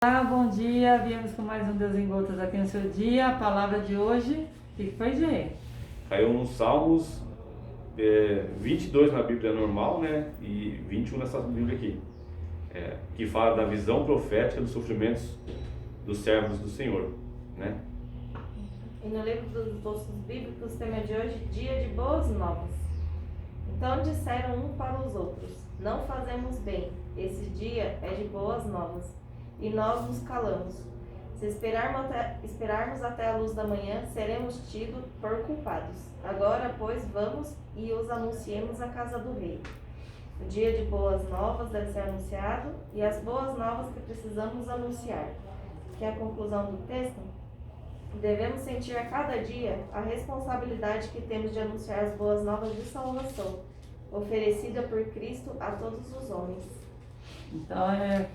Olá, bom dia. Viemos com mais um Deus em Gotas aqui no seu dia. A palavra de hoje, o que foi, Gê? Caiu nos Salmos 22 na Bíblia normal, né? E 21 nessa Bíblia aqui, que fala da visão profética dos sofrimentos dos servos do Senhor, né? E no livro dos textos bíblicos, o tema de hoje, dia de boas novas. Então disseram um para os outros: não fazemos bem, esse dia é de boas novas. E nós nos calamos. Se esperarmos até a luz da manhã, seremos tidos por culpados. Agora, pois, vamos e os anunciemos à casa do rei. O dia de boas novas deve ser anunciado, e as boas novas que precisamos anunciar. Que é a conclusão do texto? Devemos sentir a cada dia a responsabilidade que temos de anunciar as boas novas de salvação, oferecida por Cristo a todos os homens. Então,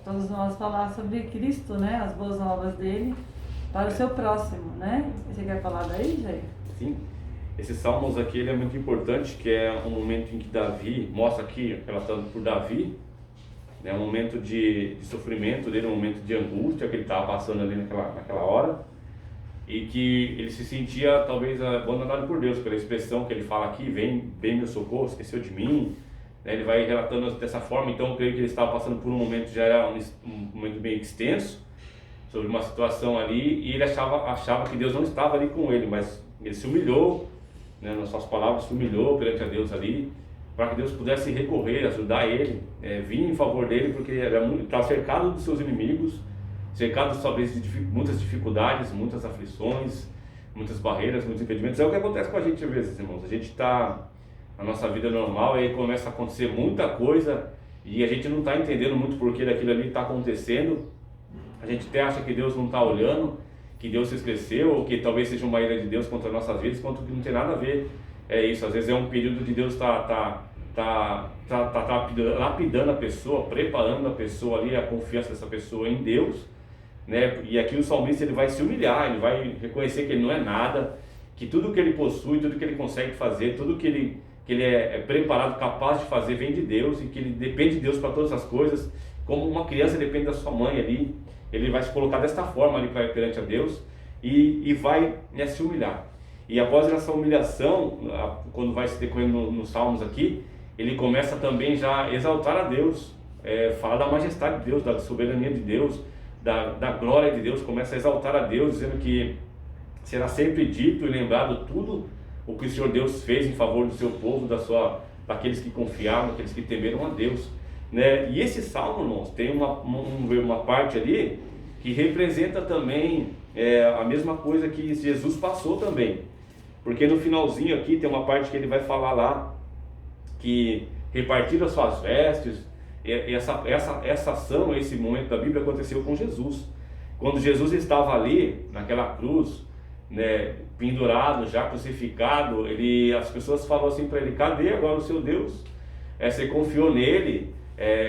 todos nós falar sobre Cristo, né? As boas novas dele para o seu próximo, né? Você quer falar daí, Gê? Sim. Esse Salmos aqui ele é muito importante, que é um momento em que Davi, mostra aqui, relatando por Davi, né, um momento de sofrimento dele, um momento de angústia que ele estava passando ali naquela hora, e que ele se sentia talvez abandonado por Deus, pela expressão que ele fala aqui: vem meu socorro, esqueceu de mim. Ele vai relatando dessa forma. Então eu creio que ele estava passando por um momento, já era um momento bem extenso, sobre uma situação ali, e ele achava que Deus não estava ali com ele, mas ele se humilhou, né, nas suas palavras, se humilhou perante a Deus ali, para que Deus pudesse recorrer, ajudar ele, vir em favor dele, porque ele estava cercado dos seus inimigos, cercado talvez de muitas dificuldades, muitas aflições, muitas barreiras, muitos impedimentos. É o que acontece com a gente às vezes, irmãos. A gente está na nossa vida normal e aí começa a acontecer muita coisa e a gente não está entendendo muito porquê daquilo ali está acontecendo. A gente até acha que Deus não está olhando, que Deus se esqueceu, ou que talvez seja uma ira de Deus contra as nossas vidas, quanto que não tem nada a ver. É isso, às vezes é um período de Deus lapidando a pessoa, preparando a pessoa ali, a confiança dessa pessoa em Deus, né? E aqui o salmista ele vai se humilhar, ele vai reconhecer que ele não é nada, que tudo que ele possui, tudo que ele consegue fazer, tudo que ele é preparado, capaz de fazer, vem de Deus, e que ele depende de Deus para todas as coisas, como uma criança depende da sua mãe ali. Ele vai se colocar desta forma ali perante a Deus e vai, né, se humilhar. E após essa humilhação, quando vai se decorrendo nos Salmos aqui, ele começa também já a exaltar a Deus, falar da majestade de Deus, da soberania de Deus, da glória de Deus, começa a exaltar a Deus, dizendo que será sempre dito e lembrado tudo o que o Senhor Deus fez em favor do seu povo, daqueles que confiaram, daqueles que temeram a Deus, né? E esse salmo, irmãos, tem uma parte ali que representa também a mesma coisa que Jesus passou também, porque no finalzinho aqui tem uma parte que ele vai falar lá, que repartiram as suas vestes. E essa ação, esse momento da Bíblia aconteceu com Jesus, quando Jesus estava ali naquela cruz, né, pendurado, já crucificado. As pessoas falam assim para ele: cadê agora o seu Deus? Você confiou nele,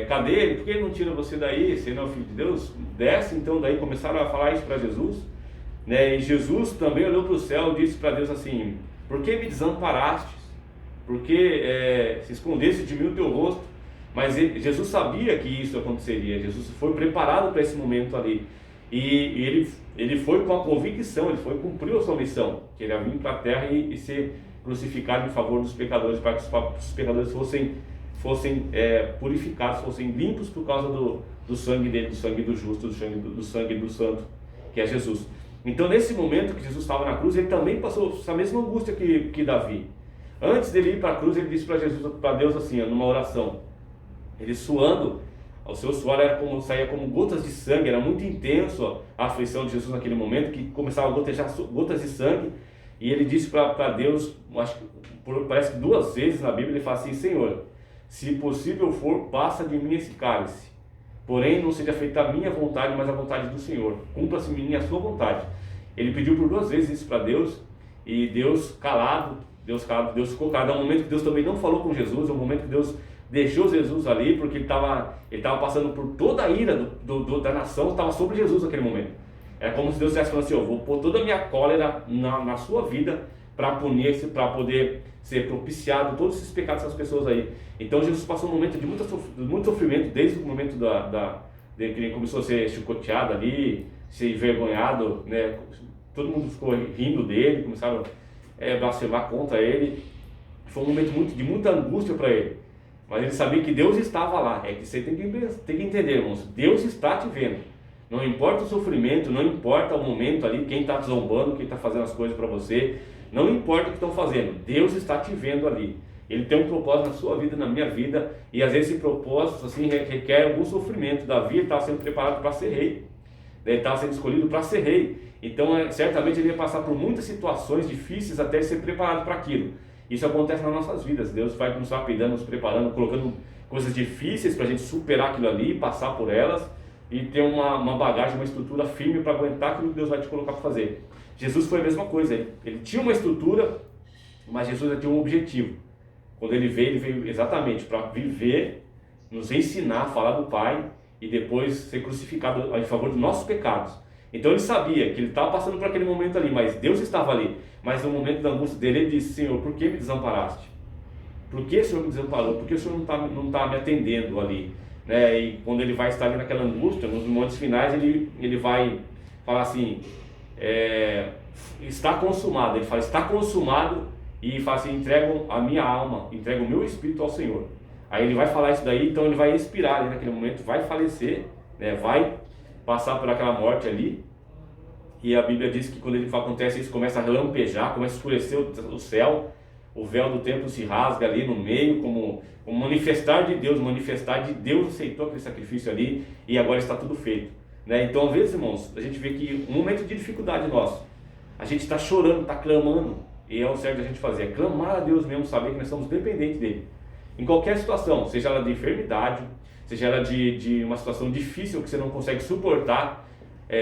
cadê ele? Por que ele não tira você daí? Você não é o Filho de Deus? Desce então daí. Começaram a falar isso para Jesus, né? E Jesus também olhou para o céu e disse para Deus assim: por que me desamparastes? Por que se escondesse de mim o teu rosto? Mas Jesus sabia que isso aconteceria. Jesus foi preparado para esse momento ali. E ele foi com a convicção, ele foi cumprir a sua missão, que ele ia vir para a terra e ser crucificado em favor dos pecadores, para que os pecadores fossem purificados, fossem limpos por causa do sangue dele, do sangue do justo, do sangue do santo, que é Jesus. Então, nesse momento que Jesus estava na cruz, ele também passou essa mesma angústia que Davi. Antes dele ir para a cruz, ele disse para Deus assim, numa oração, ele suando, o seu suor saía como gotas de sangue, era muito intenso a aflição de Jesus naquele momento, que começava a gotejar gotas de sangue. E ele disse para Deus, parece que 2 vezes na Bíblia, ele fala assim: Senhor, se possível for, passa de mim esse cálice, porém não seja feita a minha vontade, mas a vontade do Senhor, cumpra-se em mim a sua vontade. Ele pediu por 2 vezes isso para Deus, e Deus ficou calado. É um momento que Deus também não falou com Jesus, é um momento que Deus deixou Jesus ali, porque ele estava passando por toda a ira da nação, estava sobre Jesus naquele momento. É como se Deus estivesse falando assim: eu vou pôr toda a minha cólera na sua vida, para punir, para poder ser propiciado todos esses pecados dessas pessoas aí. Então Jesus passou um momento de muito sofrimento, desde o momento Ele começou a ser chicoteado ali, ser envergonhado, né? Todo mundo ficou rindo dele, começaram a blasfemar contra ele. Foi um momento de muita angústia para ele, mas ele sabia que Deus estava lá. É que você tem que entender, irmãos, Deus está te vendo. Não importa o sofrimento, não importa o momento ali, quem está te zombando, quem está fazendo as coisas para você, não importa o que estão fazendo, Deus está te vendo ali. Ele tem um propósito na sua vida, na minha vida, e às vezes esse propósito assim, requer algum sofrimento. Davi estava sendo preparado para ser rei, ele estava sendo escolhido para ser rei, então certamente ele ia passar por muitas situações difíceis até ser preparado para aquilo. Isso acontece nas nossas vidas, Deus vai nos lapidando, nos preparando, colocando coisas difíceis para a gente superar aquilo ali, passar por elas e ter uma bagagem, uma estrutura firme para aguentar aquilo que Deus vai te colocar para fazer. Jesus foi a mesma coisa, ele tinha uma estrutura, mas Jesus tinha um objetivo. Quando ele veio exatamente para viver, nos ensinar a falar do Pai e depois ser crucificado em favor dos nossos pecados. Então ele sabia que ele estava passando por aquele momento ali, mas Deus estava ali. Mas no momento da angústia dele, ele disse: Senhor, por que me desamparaste? Por que o Senhor me desamparou? Por que o Senhor não está me atendendo ali? Né? E quando ele vai estar ali naquela angústia, nos momentos finais, ele vai falar assim, está consumado. Ele fala, está consumado, e fala assim, entrego a minha alma, entrego o meu espírito ao Senhor. Aí ele vai falar isso daí, então ele vai expirar ali naquele momento, vai falecer, né? Vai passar por aquela morte ali. E a Bíblia diz que quando acontece isso, começa a relampejar, começa a escurecer o céu, o véu do templo se rasga ali no meio, como um manifestar de Deus aceitou aquele sacrifício ali e agora está tudo feito, né? Então, às vezes, irmãos, a gente vê que um momento de dificuldade nosso, a gente está chorando, está clamando, e é o certo a gente fazer, é clamar a Deus mesmo, saber que nós somos dependentes dele, em qualquer situação, seja ela de enfermidade, seja ela de uma situação difícil que você não consegue suportar.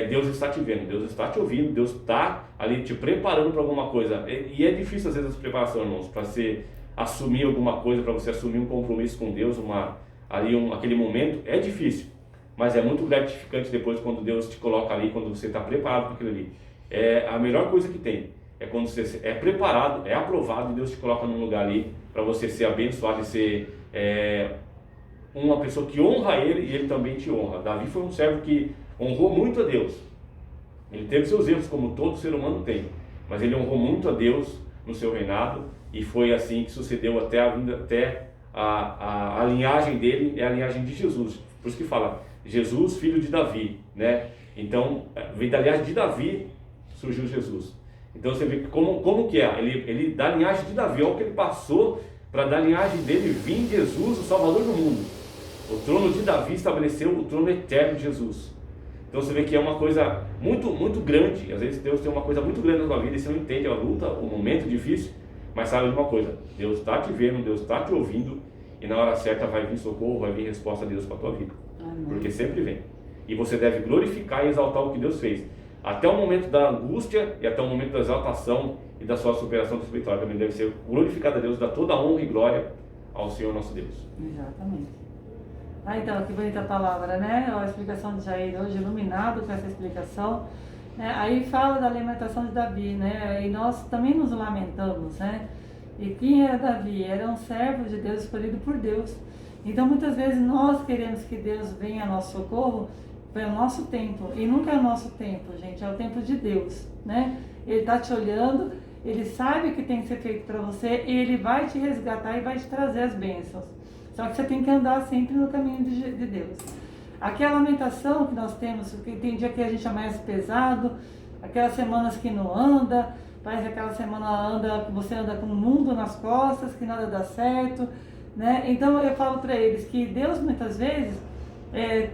Deus está te vendo, Deus está te ouvindo, Deus está ali te preparando para alguma coisa. E é difícil às vezes essa preparação, irmãos, para você assumir alguma coisa, para você assumir um compromisso com Deus, aquele momento, é difícil, mas é muito gratificante depois quando Deus te coloca ali, quando você está preparado para aquilo ali. É a melhor coisa que tem, é quando você é preparado, é aprovado e Deus te coloca num lugar ali para você ser abençoado e ser uma pessoa que honra Ele e Ele também te honra. Davi foi um servo que honrou muito a Deus. Ele teve seus erros, como todo ser humano tem, mas ele honrou muito a Deus no seu reinado, e foi assim que sucedeu até a linhagem dele, é a linhagem de Jesus. Por isso que fala, Jesus, filho de Davi, né? Então, veio da linhagem de Davi, surgiu Jesus. Então você vê como que é, ele da linhagem de Davi, olha o que ele passou para da linhagem dele vir Jesus, o Salvador do mundo. O trono de Davi estabeleceu o trono eterno de Jesus. Então você vê que é uma coisa muito, muito grande. Às vezes Deus tem uma coisa muito grande na sua vida e você não entende a luta, o momento difícil, mas sabe de uma coisa, Deus está te vendo, Deus está te ouvindo, e na hora certa vai vir socorro, vai vir resposta de Deus para a tua vida. Amém. Porque sempre vem. E você deve glorificar e exaltar o que Deus fez, até o momento da angústia e até o momento da exaltação e da sua superação da sua vitória. Também deve ser glorificado a Deus, dar toda a honra e glória ao Senhor nosso Deus. Exatamente. Então, que bonita palavra, né? A explicação de Jair hoje, iluminado com essa explicação, né? Aí fala da lamentação de Davi, né? E nós também nos lamentamos, né? E quem era Davi? Era um servo de Deus, escolhido por Deus. Então, muitas vezes nós queremos que Deus venha a nosso socorro pelo nosso tempo, e nunca é o nosso tempo, gente, é o tempo de Deus, né? Ele está te olhando, Ele sabe o que tem que ser feito para você, e Ele vai te resgatar e vai te trazer as bênçãos. Só que você tem que andar sempre no caminho de Deus. Aqui a lamentação que nós temos, porque tem dia que a gente é mais pesado, aquelas semanas que não anda, parece que aquela semana você anda com o mundo nas costas, que nada dá certo, né? Então eu falo para eles que Deus muitas vezes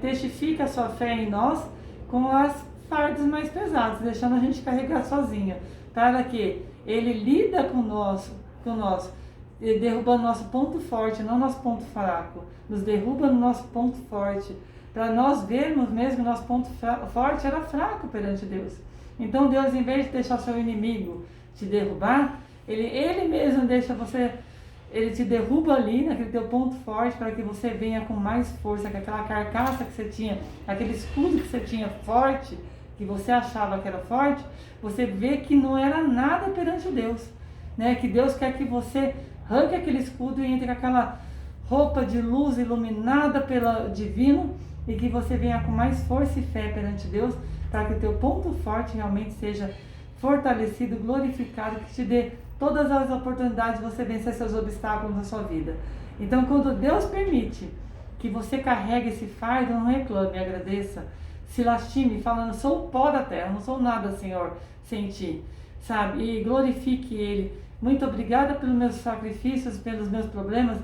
testifica a sua fé em nós com as fardos mais pesados, deixando a gente carregar sozinha, para que Ele lida com o nosso, derrubando nosso ponto forte, não nosso ponto fraco, nos derruba no nosso ponto forte, para nós vermos mesmo que nosso ponto forte era fraco perante Deus. Então Deus, em vez de deixar seu inimigo te derrubar, Ele mesmo deixa você, Ele te derruba ali naquele teu ponto forte, para que você venha com mais força, que aquela carcaça que você tinha, aquele escudo que você tinha forte, que você achava que era forte, você vê que não era nada perante Deus, né? Que Deus quer que você arranque aquele escudo e entre com aquela roupa de luz iluminada pelo divino, e que você venha com mais força e fé perante Deus, para que o teu ponto forte realmente seja fortalecido, glorificado, que te dê todas as oportunidades de você vencer seus obstáculos na sua vida. Então, quando Deus permite que você carregue esse fardo, não reclame, agradeça, se lastime, falando, sou o pó da terra, não sou nada, Senhor, sem ti, sabe? E glorifique Ele. Muito obrigada pelos meus sacrifícios, pelos meus problemas.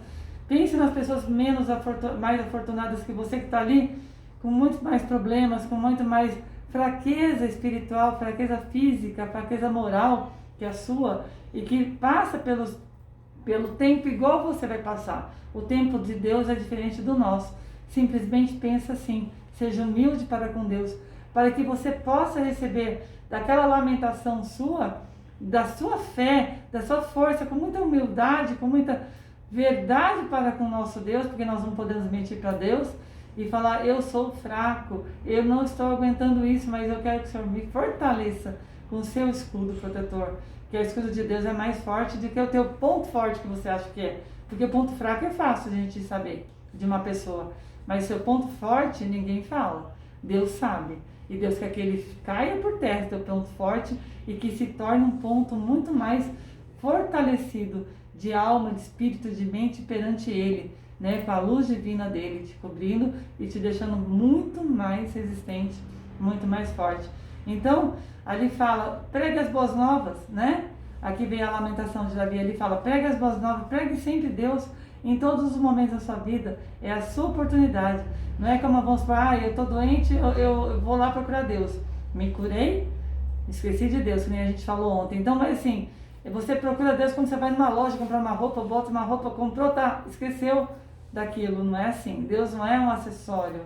Pense nas pessoas mais afortunadas que você, que está ali, com muito mais problemas, com muito mais fraqueza espiritual, fraqueza física, fraqueza moral que a sua, e que passa pelo tempo igual você vai passar. O tempo de Deus é diferente do nosso. Simplesmente pensa assim, seja humilde para com Deus, para que você possa receber daquela lamentação sua, da sua fé, da sua força, com muita humildade, com muita verdade para com o nosso Deus, porque nós não podemos mentir para Deus e falar, eu sou fraco, eu não estou aguentando isso, mas eu quero que o Senhor me fortaleça com o seu escudo protetor, que o escudo de Deus é mais forte do que o teu ponto forte que você acha que é, porque o ponto fraco é fácil de a gente saber de uma pessoa, mas o seu ponto forte ninguém fala, Deus sabe, e Deus quer que ele caia por terra, teu ponto forte, e que se torne um ponto muito mais fortalecido de alma, de espírito, de mente perante Ele, né, com a luz divina dele te cobrindo e te deixando muito mais resistente, muito mais forte. Então, ali fala, pregue as boas novas, né? Aqui vem a lamentação de Davi, ele fala, pregue as boas novas, pregue sempre Deus em todos os momentos da sua vida, é a sua oportunidade. Não é como vamos falar, eu estou doente, eu vou lá procurar Deus. Me curei, esqueci de Deus, que nem a gente falou ontem. Então, mas assim, você procura Deus quando você vai numa loja comprar uma roupa, bota uma roupa, comprou, tá, esqueceu daquilo. Não é assim. Deus não é um acessório,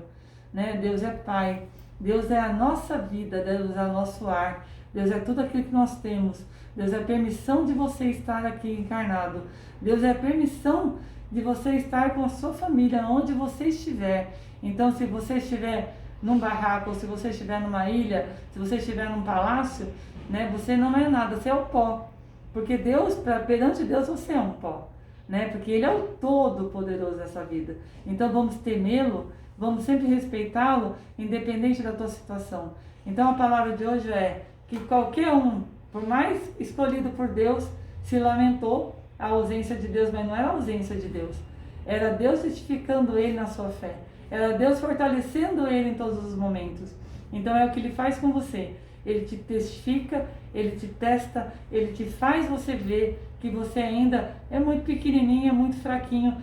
né? Deus é Pai. Deus é a nossa vida, Deus é o nosso ar. Deus é tudo aquilo que nós temos. Deus é a permissão de você estar aqui encarnado. Deus é a permissão de você estar com a sua família, onde você estiver. Então, se você estiver num barraco, ou se você estiver numa ilha, se você estiver num palácio, né, você não é nada, você é o pó. Porque Deus, perante Deus, você é um pó, né? Porque Ele é o todo-poderoso dessa vida. Então, vamos temê-lo, vamos sempre respeitá-lo, independente da tua situação. Então, a palavra de hoje é que qualquer um, por mais escolhido por Deus, se lamentou a ausência de Deus, mas não era a ausência de Deus. Era Deus justificando ele na sua fé. Era Deus fortalecendo ele em todos os momentos. Então é o que Ele faz com você. Ele te testifica, Ele te testa, Ele te faz você ver que você ainda é muito pequenininho, é muito fraquinho,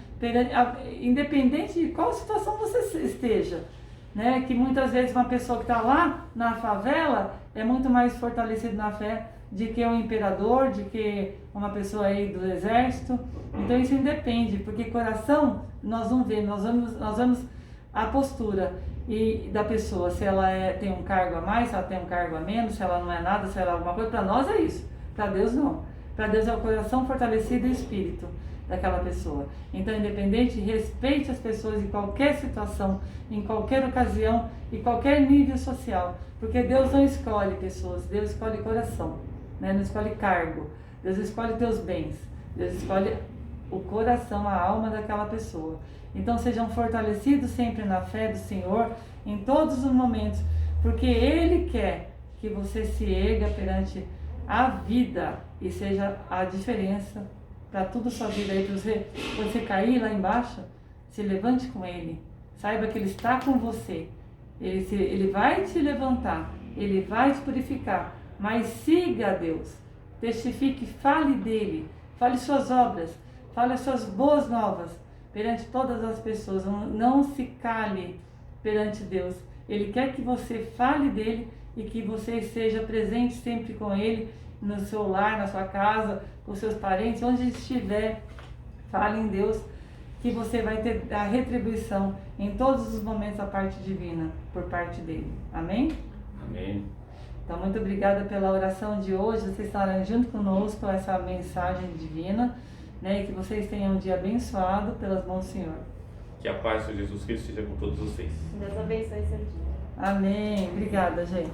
independente de qual situação você esteja. Né? Que muitas vezes uma pessoa que está lá na favela é muito mais fortalecida na fé de que um imperador, de que uma pessoa aí do exército. Então isso independe, porque coração nós não vemos, nós vemos a postura e da pessoa, se ela tem um cargo a mais, se ela tem um cargo a menos, se ela não é nada, se ela é alguma coisa. Para nós é isso, para Deus não. Para Deus é o coração fortalecido e o espírito daquela pessoa. Então, independente, respeite as pessoas em qualquer situação, em qualquer ocasião, em qualquer nível social, porque Deus não escolhe pessoas, Deus escolhe coração, né? Não escolhe cargo, Deus escolhe teus bens, Deus escolhe o coração, a alma daquela pessoa. Então sejam fortalecidos sempre na fé do Senhor, em todos os momentos, porque Ele quer que você se erga perante a vida e seja a diferença para toda a sua vida aí, para você cair lá embaixo, se levante com Ele, saiba que Ele está com você, Ele vai te levantar, Ele vai te purificar, mas siga a Deus, testifique, fale dEle, fale suas obras, fale as suas boas novas, perante todas as pessoas, não se cale perante Deus. Ele quer que você fale dele e que você seja presente sempre com ele, no seu lar, na sua casa, com seus parentes, onde estiver, fale em Deus, que você vai ter a retribuição em todos os momentos da parte divina, por parte dele. Amém? Amém. Então, muito obrigada pela oração de hoje, vocês estarão junto conosco essa mensagem divina, né, e que vocês tenham um dia abençoado pelas mãos do Senhor. Que a paz de Jesus Cristo esteja com todos vocês. Deus abençoe seu dia. Amém. Obrigada, gente.